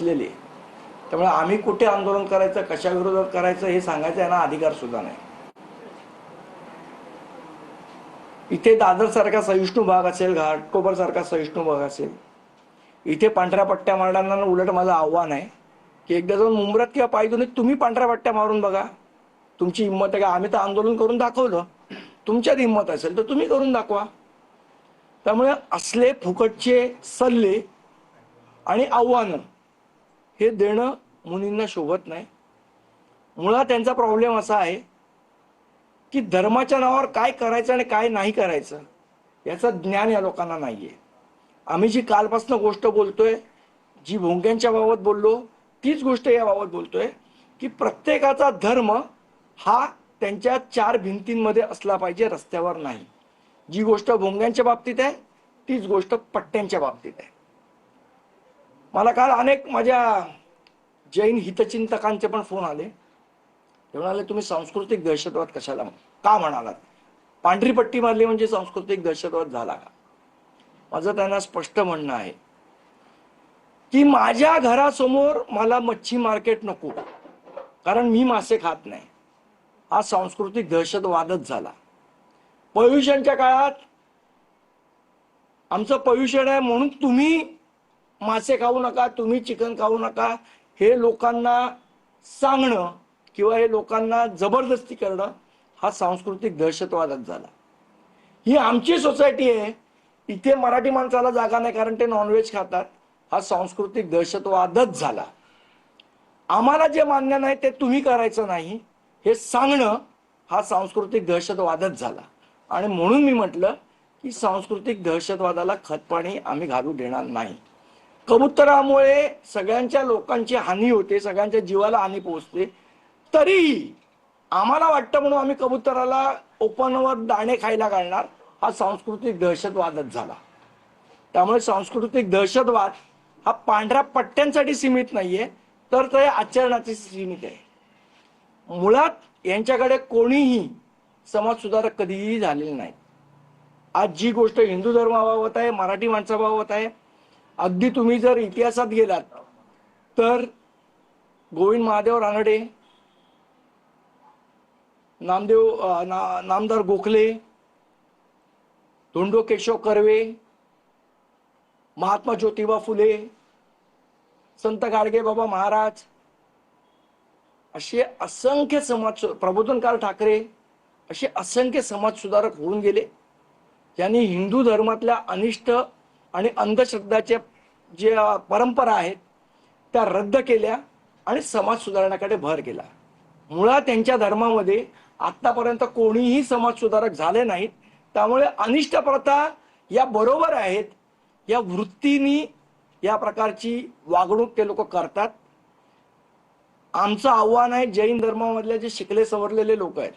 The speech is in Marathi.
बसलेली आहे. त्यामुळे आम्ही कुठे आंदोलन करायचं, कशा विरोधात करायचं हे सांगायचा यांना अधिकार सुद्धा नाही. इथे दादर सारखा सहिष्णू भाग असेल, घाटकोपर सारखा सहिष्णू भाग असेल, इथे पांढऱ्या पट्ट्या मारणाऱ्यांना उलट माझं आव्हान आहे की एकदा जाऊन मुंब्रात किंवा पायदुनीत तुम्ही पांढऱ्या पट्ट्या मारून बघा. तुमची हिंमत आहे का? आम्ही तर आंदोलन करून दाखवलं. तुमच्यात हिंमत असेल तर तुम्ही करून दाखवा. त्यामुळे असले फुकटचे सल्ले आणि आव्हानं हे देणं मुलींना शोभत नाही. मुळात त्यांचा प्रॉब्लेम असा आहे की धर्माच्या नावावर काय करायचं आणि काय नाही करायचं याचं ज्ञान या लोकांना नाहीये. आम्ही जी कालपासून गोष्ट बोलतोय, जी भोंग्यांच्या बाबत बोललो, तीच गोष्ट याबाबत बोलतोय की प्रत्येकाचा धर्म हा त्यांच्या चार भिंतींमध्ये असला पाहिजे, रस्त्यावर नाही. जी गोष्ट भोंग्यांच्या बाबतीत आहे तीच गोष्ट पट्ट्यांच्या बाबतीत आहे. मला काल अनेक माझ्या जैन हितचिंतकांचे पण फोन आले. ते म्हणाले तुम्ही सांस्कृतिक दहशतवाद कशाला का म्हणालात? पांढरी पट्टी मारली म्हणजे सांस्कृतिक दहशतवाद झाला का? माझं त्यांना स्पष्ट म्हणणं आहे की माझ्या घरासमोर मला मच्छी मार्केट नको कारण मी मासे खात नाही. हा सांस्कृतिक दहशतवादच झाला. पोल्युशनच्या काळात आमचं पोल्युशन आहे म्हणून तुम्ही मासे खाऊ नका, तुम्ही चिकन खाऊ नका हे लोकांना सांगणं किंवा हे लोकांना जबरदस्ती करणं हा सांस्कृतिक दहशतवादच झाला. ही आमची सोसायटी आहे, इथे मराठी माणसाला जागा नाही कारण ते नॉनव्हेज खातात, हा सांस्कृतिक दहशतवादच झाला. आम्हाला जे मान्य नाही ते तुम्ही करायचं नाही हे सांगणं हा सांस्कृतिक दहशतवादच झाला. आणि म्हणून मी म्हटलं की सांस्कृतिक दहशतवादाला खतपाणी आम्ही घालू देणार नाही. कबुतरामुळे सगळ्यांच्या लोकांची हानी होते, सगळ्यांच्या जीवाला हानी पोहोचते, तरीही आम्हाला वाटतं म्हणून आम्ही कबुतराला ओपनवर दाणे खायला घालणार, हा सांस्कृतिक दहशतवादच झाला. त्यामुळे सांस्कृतिक दहशतवाद हा पांढऱ्या पट्ट्यांसाठी सीमित नाहीये तर ते आचरणाचे सीमित आहे. मुळात यांच्याकडे कोणीही समाज सुधारक कधीही झालेले नाही. आज जी गोष्ट हिंदू धर्माबाबत आहे, मराठी माणसाबाबत आहे, अगदी तुम्ही जर इतिहासात गेलात तर गोविंद महादेव रानडे, नामदार गोखले, धोंडो केशव कर्वे, महात्मा ज्योतिबा फुले, संत गाडगेबाबा महाराज, असे असंख्य समाज, प्रबोधनकार ठाकरे, असे असंख्य समाज सुधारक होऊन गेले ज्यांनी हिंदू धर्मातल्या अनिष्ट आणि अंधश्रद्धाच्या जे परंपरा आहेत त्या रद्द केल्या आणि समाज सुधारण्याकडे भर केला. मुळात त्यांच्या धर्मामध्ये आतापर्यंत कोणीही समाज सुधारक झाले नाहीत. त्यामुळे अनिष्ट प्रथा या बरोबर आहेत, या वृत्तीने या प्रकारची वागणूक ते लोक करतात. आमचं आव्हान आहे जैन धर्मामधले जे शिकले सवरलेले लोक आहेत